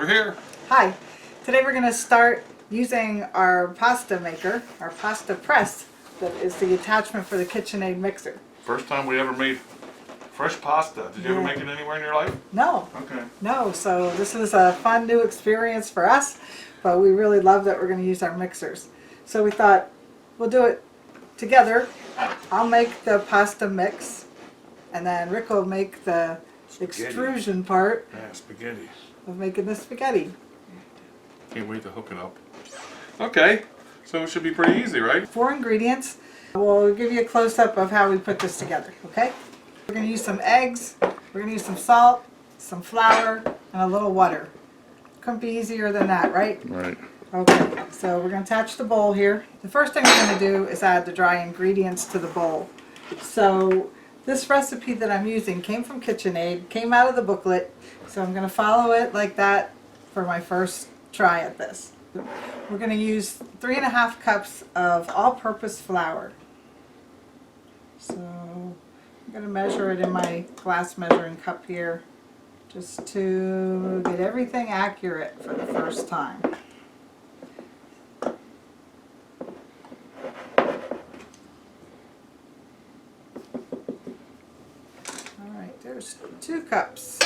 We're here. Hi. Today we're going to start using our pasta maker, our pasta press, that is the attachment for the KitchenAid mixer. First time we ever made fresh pasta. Did you ever make it anywhere in your life? No. Okay. No, so this is a fun new experience for us, but we really love that we're going to use our mixers. So we thought we'll do it together. I'll make the pasta mix, and then Rick will make the extrusion part Yeah, spaghetti. of making the spaghetti. Can't wait to hook it up. Okay, so it should be pretty easy, right? 4 ingredients. We'll give you a close-up of how we put this together, okay? We're going to use some eggs, we're going to use some salt, some flour, and a little water. Couldn't be easier than that, right? Right. Okay, so we're going to attach the bowl here. The first thing we're going to do is add the dry ingredients to the bowl. So this recipe that I'm using came from KitchenAid, came out of the booklet, so I'm going to follow it like that for my first try at this. We're going to use 3.5 cups of all-purpose flour. So I'm going to measure it in my glass measuring cup here just to get everything accurate for the first time. Alright, there's 2 cups.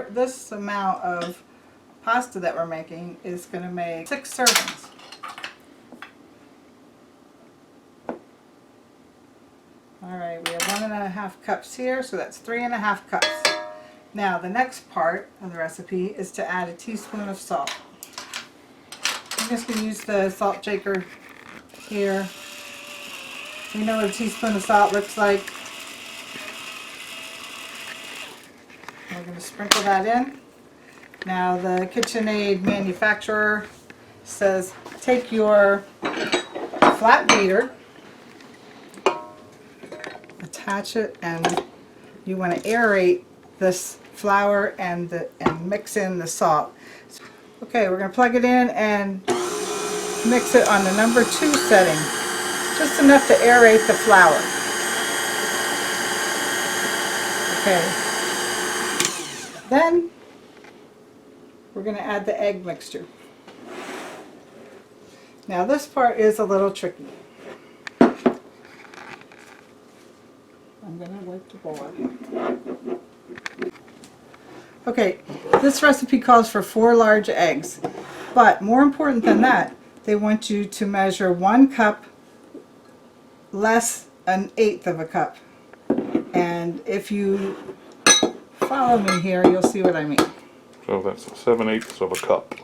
This amount of pasta that we're making is going to make 6 servings. Alright, we have 1.5 cups here, so that's 3.5 cups. Now the next part of the recipe is to add a teaspoon of salt. I'm just going to use the salt shaker here. You know what a teaspoon of salt looks like. We're going to sprinkle that in. Now the KitchenAid manufacturer says take your flat beater, attach it, and you want to aerate this flour and mix in the salt. Okay, we're going to plug it in and mix it on the number 2 setting, just enough to aerate the flour. Okay. Then we're going to add the egg mixture. Now this part is a little tricky. I'm going to wipe the bowl. Okay, this recipe calls for 4 large eggs, but more important than that, they want you to measure 1 cup less 1/8 of a cup. And if you follow me here, you'll see what I mean. So that's 7/8 of a cup,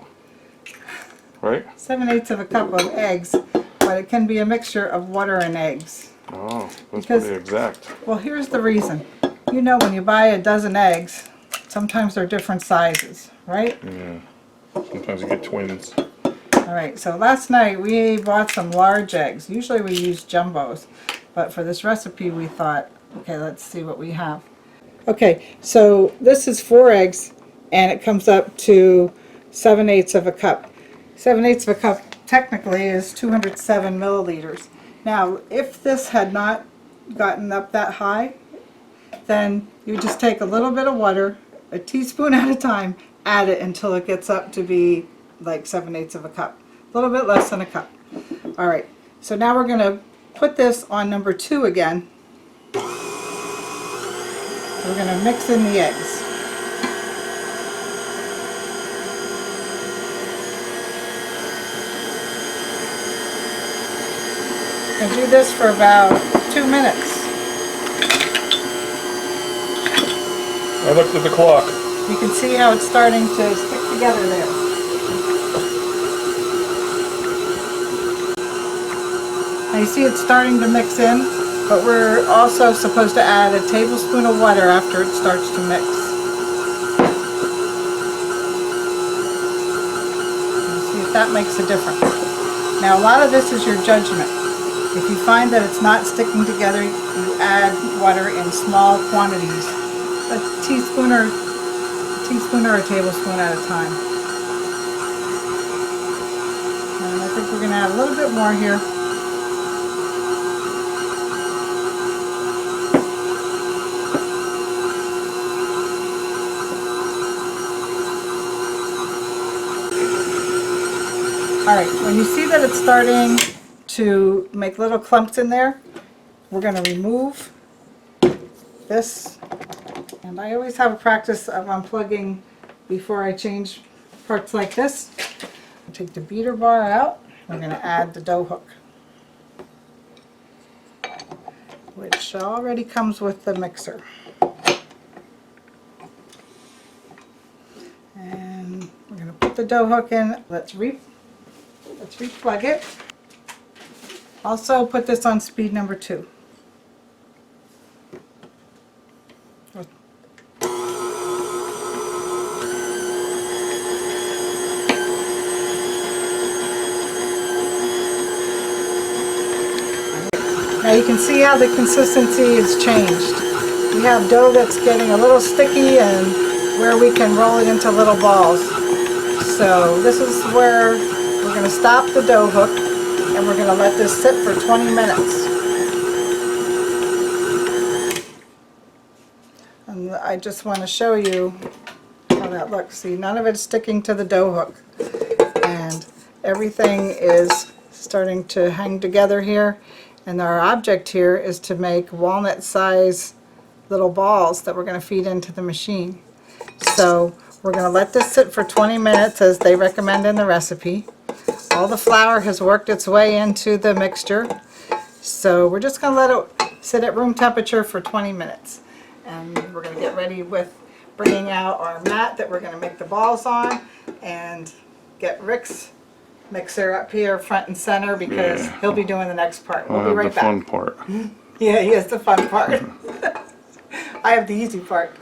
right? 7/8 of a cup of eggs, but it can be a mixture of water and eggs. Oh, that's Because, pretty exact. well, here's the reason. You know, when you buy a dozen eggs, sometimes they're different sizes, right? Yeah. Sometimes you get twins. Alright, so last night we bought some large eggs. Usually we use jumbos, but for this recipe we thought, okay, let's see what we have. Okay, so this is 4 eggs, and it comes up to 7/8 of a cup. 7/8 of a cup technically is 207 milliliters. Now, if this had not gotten up that high, then you just take a little bit of water, a teaspoon at a time, add it until it gets up to be like 7/8 of a cup. A little bit less than a cup. Alright, so now we're going to put this on number 2 again. We're going to mix in the eggs. And do this for about 2 minutes. I looked at the clock. You can see how it's starting to stick together there. Now you see it's starting to mix in, but we're also supposed to add a tablespoon of water after it starts to mix. See if that makes a difference. Now a lot of this is your judgment. If you find that it's not sticking together, you add water in small quantities, a teaspoon or a tablespoon at a time. Now let's think we're going to add a little bit more here. Alright, when you see that it's starting to make little clumps in there, we're going to remove this. And I always have a practice of unplugging before I change parts like this. Take the beater bar out. We're going to add the dough hook, which already comes with the mixer. And we're going to put the dough hook in. Let's replug it. Also put this on speed number 2. Now you can see how the consistency has changed. We have dough that's getting a little sticky and where we can roll it into little balls. So this is where we're going to stop the dough hook and we're going to let this sit for 20 minutes. And I just want to show you how that looks. See, none of it's sticking to the dough hook. And everything is starting to hang together here. And our object here is to make walnut size little balls that we're going to feed into the machine. So we're going to let this sit for 20 minutes as they recommend in the recipe. All the flour has worked its way into the mixture. So we're just going to let it sit at room temperature for 20 minutes. And we're going to get ready with bringing out our mat that we're going to make the balls on and get Rick's mixer up here front and center because he'll be doing the next part. We'll be right back. The fun part. Yeah, he has the fun part. I have the easy part.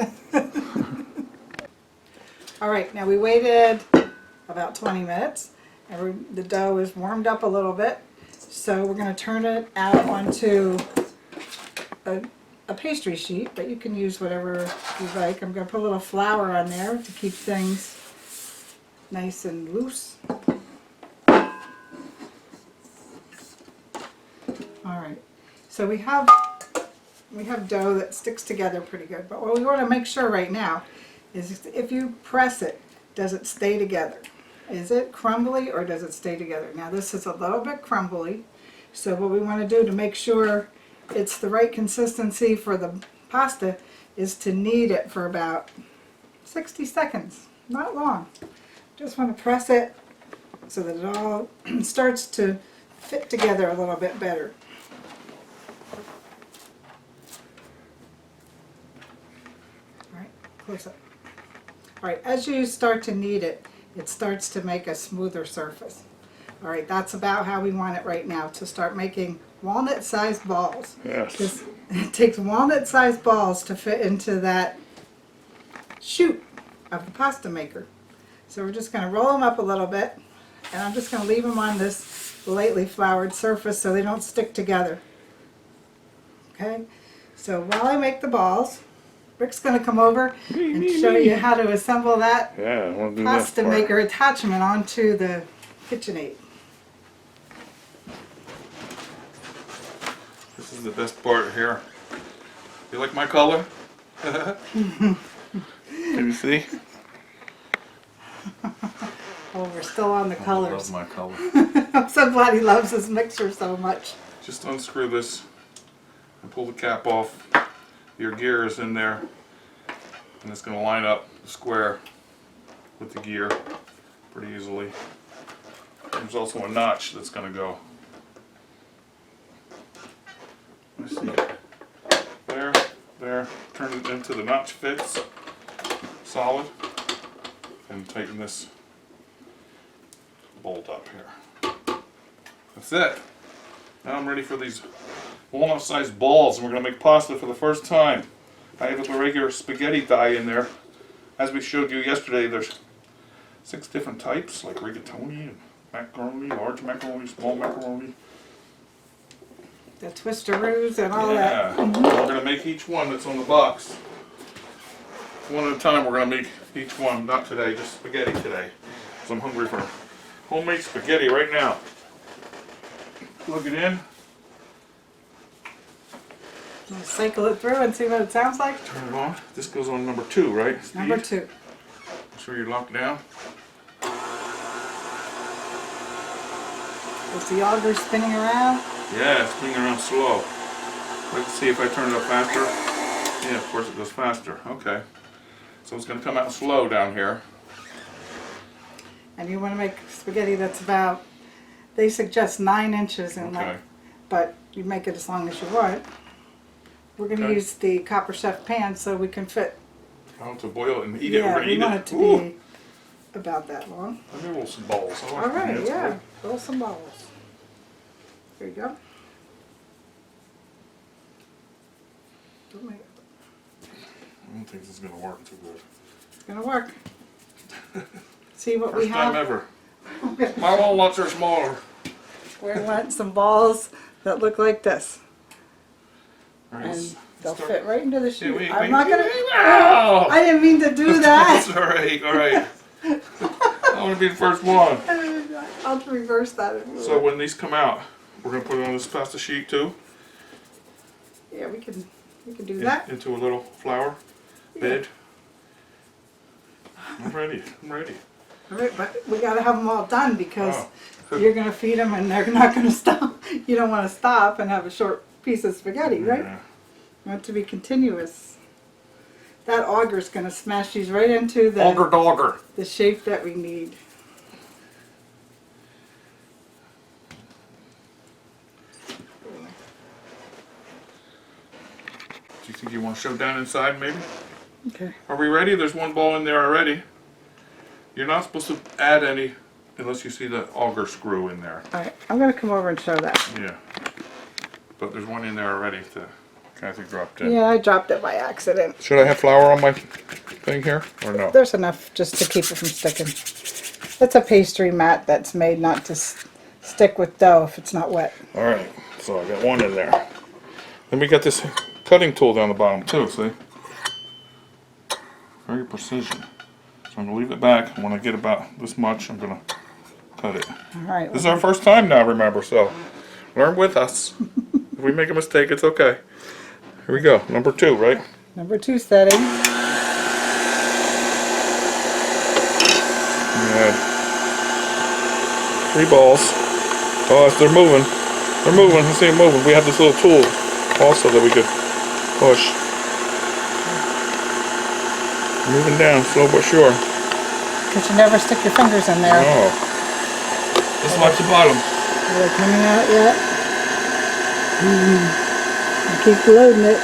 Alright, now we waited about 20 minutes and the dough is warmed up a little bit. So we're going to turn it out onto a pastry sheet, but you can use whatever you like. I'm going to put a little flour on there to keep things nice and loose. Alright, so we have dough that sticks together pretty good, but what we want to make sure right now is if you press it, does it stay together? Is it crumbly or does it stay together? Now this is a little bit crumbly, so what we want to do to make sure it's the right consistency for the pasta is to knead it for about 60 seconds, not long. Just want to press it so that it all starts to fit together a little bit better. Alright, close up. Alright, as you start to knead it, it starts to make a smoother surface. Alright, that's about how we want it right now, to start making walnut-sized balls. Yes. It takes walnut-sized balls to fit into that chute of the pasta maker. So we're just going to roll them up a little bit, and I'm just going to leave them on this lightly floured surface so they don't stick together. Okay, so while I make the balls, Rick's going to come over and show you how to assemble that pasta maker attachment onto the KitchenAid. This is the best part here. You like my color? Can you see? Oh, we're still on the colors. I love my color. I'm so glad he loves his mixer so much. Just unscrew this and pull the cap off. Your gear is in there, and it's going to line up the square with the gear pretty easily. There's also a notch that's going to go. Let's see. There. Turn it into the notch fits. Solid. And tighten this bolt up here. That's it. Now I'm ready for these walnut-sized balls, and we're going to make pasta for the first time. I have a regular spaghetti die in there. As we showed you yesterday, there's 6 different types, like rigatoni and macaroni, large macaroni, small macaroni. The twisteroos and all that. Yeah, we're going to make each one that's on the box. One at a time we're going to make each one, not today, just spaghetti today. So I'm hungry for homemade spaghetti right now. Plug it in. We'll cycle it through and see what it sounds like. Turn it on. This goes on number 2, right? Speed. Number 2. Make sure you're locked down. Is the auger spinning around? Yeah, it's spinning around slow. Let's see if I turn it up faster. Yeah, of course it goes faster. Okay. So it's going to come out slow down here. And you want to make spaghetti that's about, they suggest 9 inches in Okay. length, but you make it as long as you want. We're going to Okay. use the Copper Chef pan so we can fit. Oh, to boil it and eat it. We're Yeah, going to we eat want it. it to Ooh. be about that long. Let me roll some balls. I like All right, hands. yeah, roll some balls. There you go. Don't make it. I don't think this is going to work too good. It's going to work. See what we First time have? ever. My walnuts are smaller. We want some balls that look like this. All right, And let's they'll start. fit right into the Yeah, chute. wait, I'm wait, not gonna. Ow! I didn't mean to do That's that. all right, all right. I want to be the first one. I'll reverse that. If you So want. when these come out, we're going to put it on this pasta sheet too. Yeah, we can do that. Into a little flour bed. I'm ready. I'm ready. All right, but we gotta have them all done because Oh. you're gonna feed them and they're not gonna stop. You don't want to stop and have a short piece of spaghetti, right? Yeah. You want it to be continuous. That auger's gonna smash these right into Auger dogger. the shape that we need. Do you think you want to shove down inside maybe? Okay. Are we ready? There's one ball in there already. You're not supposed to add any unless you see the auger screw in there. All right, I'm gonna come over and show that. Yeah. But there's one in there already that Kathy dropped in. Yeah, I dropped it by accident. Should I have flour on my thing here or no? There's enough just to keep it from sticking. It's a pastry mat that's made not to stick with dough if it's not wet. All right. So I got one in there. Then we got this cutting tool down the bottom too, see? Very precision. So I'm going to leave it back. When I get about this much, I'm going to cut it. All right. This is our first time now, remember, so learn with us. If we make a mistake, it's okay. Here we go. Number 2, right? Number 2 setting. Yeah. 3 balls. Oh, they're moving. They're moving. I see them moving. We have this little tool also that we could push. Moving down, slow but sure. Because you never stick your fingers in there. Oh. Just watch the bottom. Are they coming out yet? I keep loading it.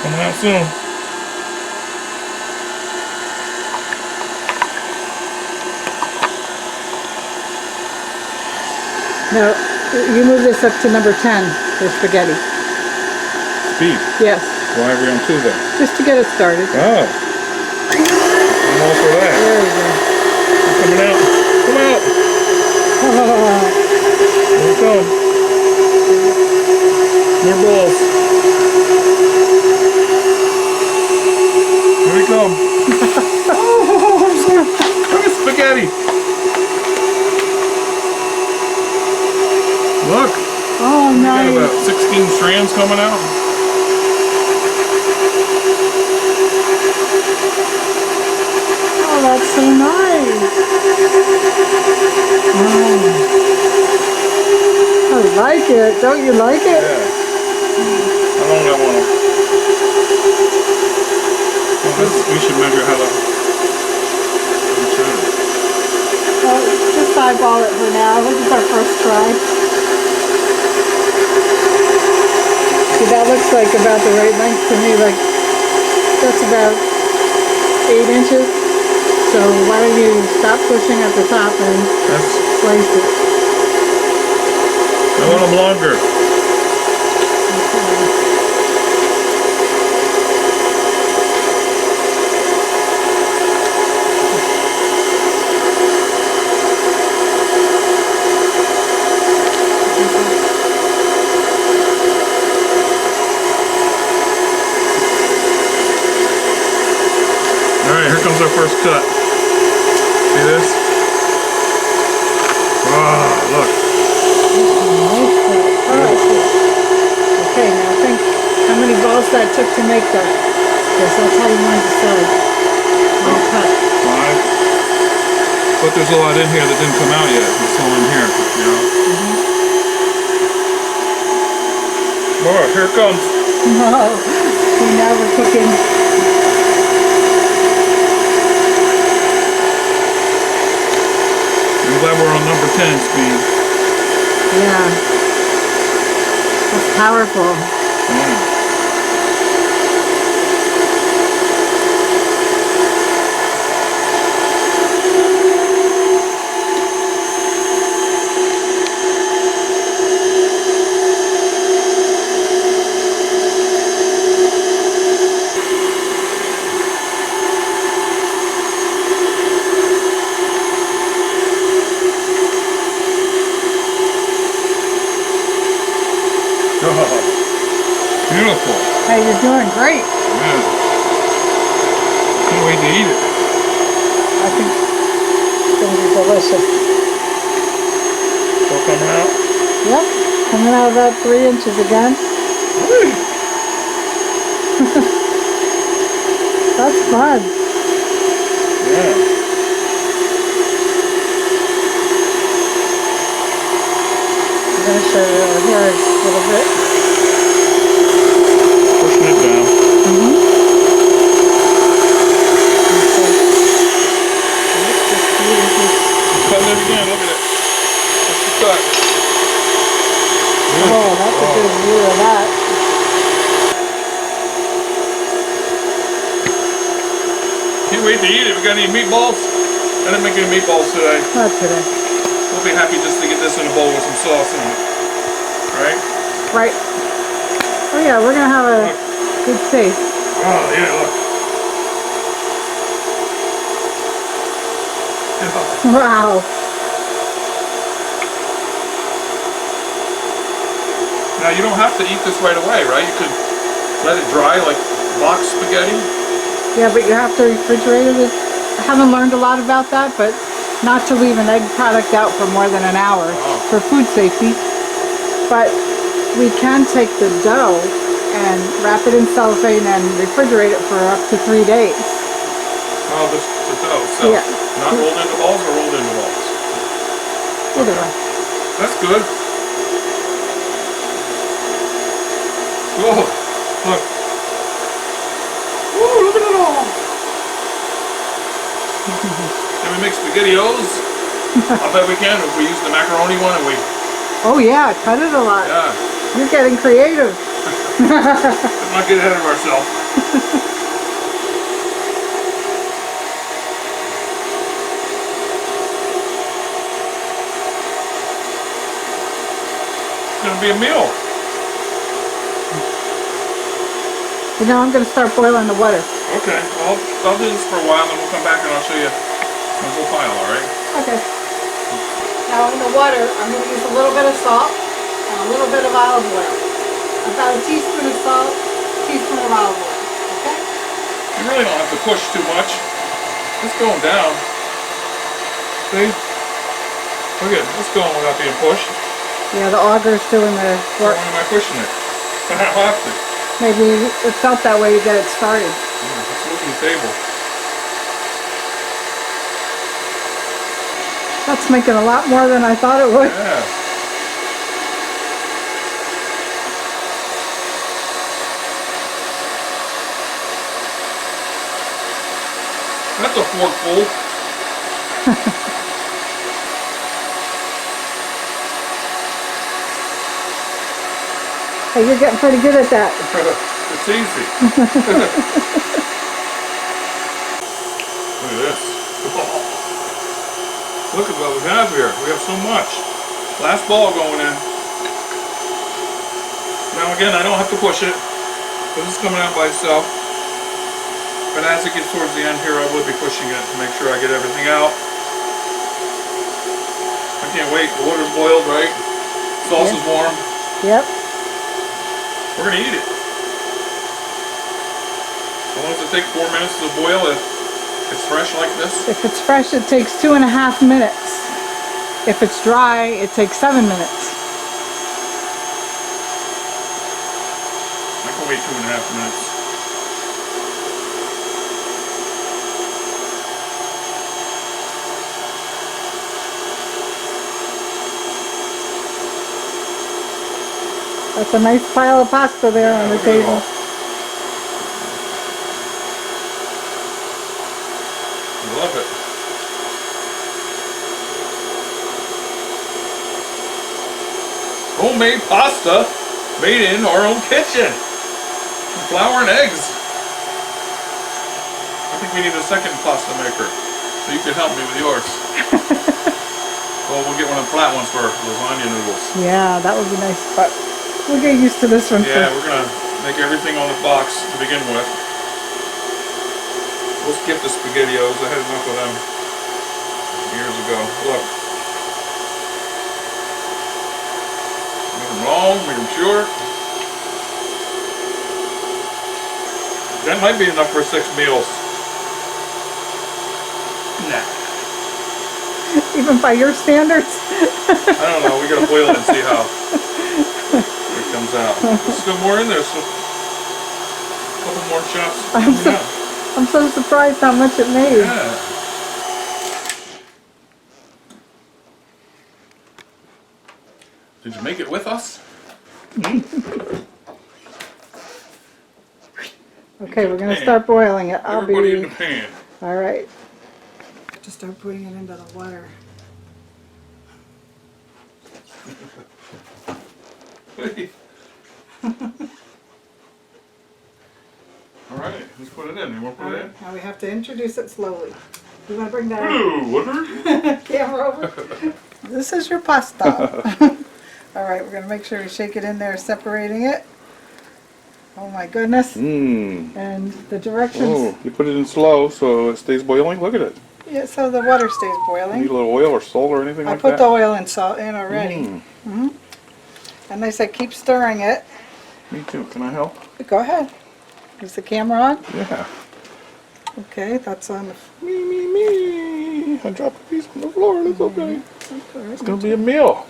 Coming out soon. Now, you move this up to number 10 for spaghetti. Speed. Yes, Why are we on 2 then? just to get it started. Oh. I'm all for that. There we go. Coming out. Come out. Here we come. More balls. Here we come. Look at spaghetti. Look. Oh, We got nice. about 16 strands coming out. Oh, that's so nice. Oh. I like it. Don't you like it? Yeah. How long do I want them? We should measure how long. Well, just eyeball it for now. This is our first try. See, that looks like about the right length to me. Like, that's about 8 inches. So why don't you stop pushing at the top and That's, slice it. I want them longer. Alright, here comes our first cut. See this? Oh, look. Okay, now think how many balls that took to make that. Yes, that's how you want to decide. One cut. 5. But there's a lot in here that didn't come out yet. It's all in here, you know. Oh, here it comes. Oh, see, now we're cooking. I'm glad we're on number 10 speed. Yeah. That's powerful. Yeah. Beautiful. Hey, you're doing great. Yeah. Can't wait to eat it. I think it's going to be delicious. Still coming out? Yep, coming out about 3 inches again. Whee! That's fun. Yeah. I'm going to show you over here a little bit. Pushing it down. Cutting it again, look at it. That's the cut. Oh, that's a good view of that. Can't wait to eat it. We got any meatballs? I didn't make any meatballs today. Not today. We'll be happy just to get this in a bowl with some sauce in it. Right? Right. Oh yeah, we're going to have a good taste. Oh, yeah, look. Wow. Now, you don't have to eat this right away, right? You could let it dry like box spaghetti. Yeah, but you have to refrigerate it. I haven't learned a lot about that, but not to leave an egg product out for more than an hour for food safety. But we can take the dough and wrap it in cellophane and refrigerate it for up to 3 days. Oh, the dough itself. Yeah. Not rolled into balls or rolled into balls? Either way. That's good. Whoa, look. Whoa, look at it all. Can we make SpaghettiOs? I bet we can if we use the macaroni one and we... Oh yeah, cut it a lot. Yeah. You're getting creative. Let's not get ahead of ourselves. It's gonna be a meal. You know, I'm going to start boiling the water. Okay, well, I'll do this for a while, then we'll come back and I'll show you the whole pile, alright? Okay. Now in the water, I'm going to use a little bit of salt and a little bit of olive oil. About a teaspoon of salt, teaspoon of olive oil. Okay? You really don't have to push too much. It's going down. See? Look at it, it's going without being pushed. Yeah, the auger's doing the So work. why am I pushing it? I don't have to. Maybe it felt that way to get it started. Let's look at the table. That's making a lot more than I thought it would. Yeah. That's a forkful. Hey, you're getting pretty good at that. It's easy. Look at this. Look at what we have here. We have so much. Last ball going in. Now again, I don't have to push it, because it's coming out by itself. But as it gets towards the end here, I will be pushing it to make sure I get everything out. I can't wait. The water's boiled, right? Sauce is warm. Yep. We're going to eat it. As long as it takes 4 minutes to boil, if It's fresh like this? If it's fresh, it takes 2.5 minutes. If it's dry, it takes 7 minutes. I can wait 2.5 minutes. That's a nice pile of pasta there on the Look at it table. all. I love it. Homemade pasta made in our own kitchen. Flour and eggs. I think we need a second pasta maker, so you can help me with yours. Well, we'll get one of the flat ones for lasagna noodles. Yeah, that would be nice, but we'll get used to this one Yeah, first. we're gonna make everything on the box to begin with. We'll skip the SpaghettiOs. I had enough of them years ago. Look. Make them long, make them short. That might be enough for 6 meals. Nah. Even by your standards? I don't know. We gotta boil it and see how it comes out. There's still more in there. So a couple more shots. I'm so surprised how much it made. Yeah. Did you make it with us? Okay, we're going to start boiling it. Everybody in the pan. All right. Just start putting it into the water. All right, let's put it in. You want to put it in? Now we have to introduce it slowly. You want to bring that Ooh, water. camera over? This is your pasta. All right, we're going to make sure we shake it in there, separating it. Oh my goodness. Mmm. And the directions. Oh, you put it in slow so it stays boiling. Look at it. Yeah, so the water stays Need a boiling. little oil or salt or anything I like put that? the oil and salt in already. Mm. And they said keep stirring it. Me too. Can I help? Go ahead. Is the camera on? Yeah. Okay, that's on. Me. I dropped a piece on the floor. That's okay. Okay. It's gonna be a meal.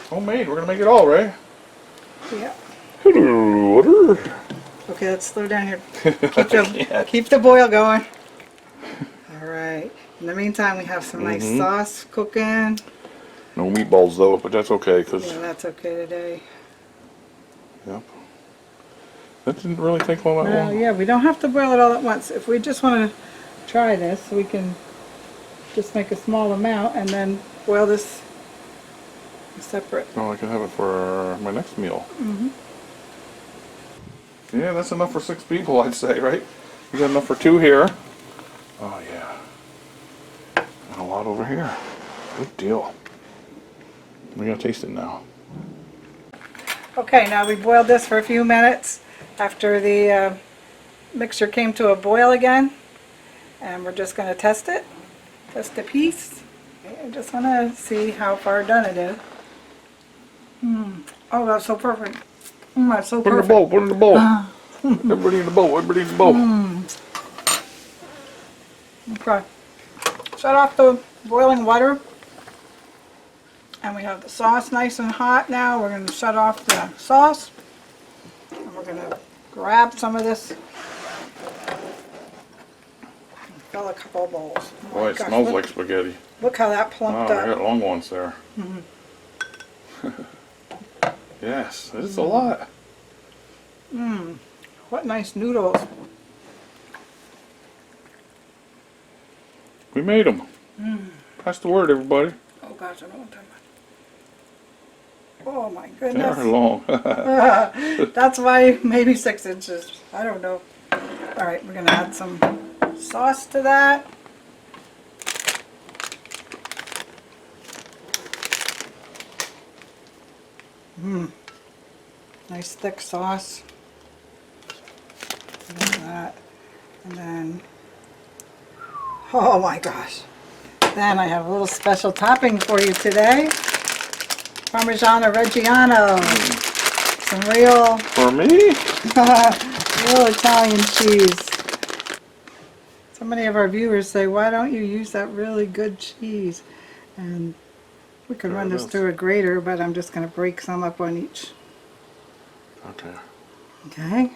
Homemade. We're gonna make it all, right? Yeah. Hello, water. Okay, let's slow down here. Keep the boil going. All right. In the meantime, we have some nice sauce cooking. No meatballs though, but that's okay because. Yeah, that's okay today. Yep. That didn't really take all that Well, long. yeah, we don't have to boil it all at once. If we just want to try this, we can just make a small amount and then boil this separate. Oh, I can have it for my next meal. Yeah, that's enough for 6 people, I'd say, right? You got enough for 2 here. Oh yeah. And a lot over here. Good deal. We gotta taste it now. Okay, now we boiled this for a few minutes after the mixture came to a boil again. And we're just going to test it. Test a piece. I just want to see how far done it is. Oh, that's so perfect. That's so Put it in the perfect. bowl, put it in the bowl. Everybody in the bowl, everybody in the bowl. Okay. Shut off the boiling water. And we have the sauce nice and hot now. We're going to shut off the sauce. And we're going to grab some of this. Fill a couple of bowls. Oh my Boy, it gosh, smells look, like spaghetti. Look how that Wow, plumped I up. got long ones there. Yes, it's a lot. What nice noodles. We made them. Pass the word, everybody. Oh gosh, I don't want that much. Oh my They goodness. are long. That's why maybe 6 inches. I don't know. All right, we're going to add some sauce to that. Nice thick sauce. Like that. And then, oh my gosh. Then I have a little special topping for you today. Parmigiano Reggiano. Some real For me? real Italian cheese. So many of our viewers say, why don't you use that really good cheese? And we could There run it this is. through a grater, but I'm just going to break some up on each. Okay. Okay?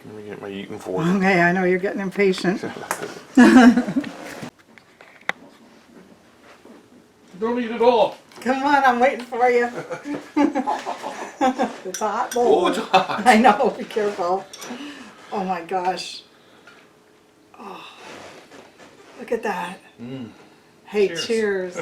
Let me get my eating fork. Okay, I know you're getting impatient. Don't eat it all. Come on, I'm waiting for you. It's a hot bowl. Oh, it's hot. I know, be careful. Oh my gosh. Oh, look at that. Hey, cheers.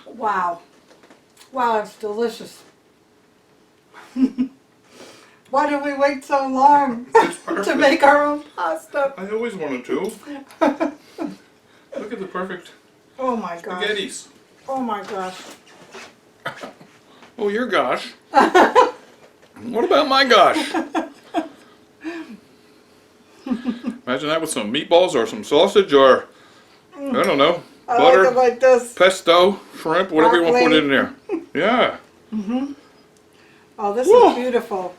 Wow. Wow, it's delicious. Why did we wait so long It's to perfect. make our own pasta? I always wanted to. Look at the perfect Oh my gosh. spaghettis. Oh my gosh. Oh, your gosh. What about my gosh? Imagine that with some meatballs or some sausage or, I don't know, I butter, like it like this. pesto, shrimp, whatever you want to put in there. Yeah. Oh, this Whoa. is beautiful.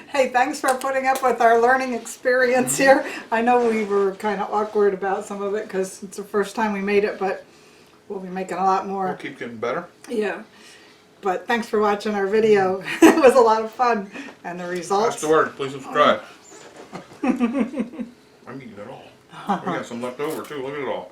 Hey, thanks for putting up with our learning experience here. I know we were kind of awkward about some of it because it's the first time we made it, but we'll be making a lot We'll more. keep getting better. Yeah. But thanks for watching our video. It was a lot of fun. And the Pass results. the word. Please subscribe. I'm eating it all. We got some left over too. Look at it all.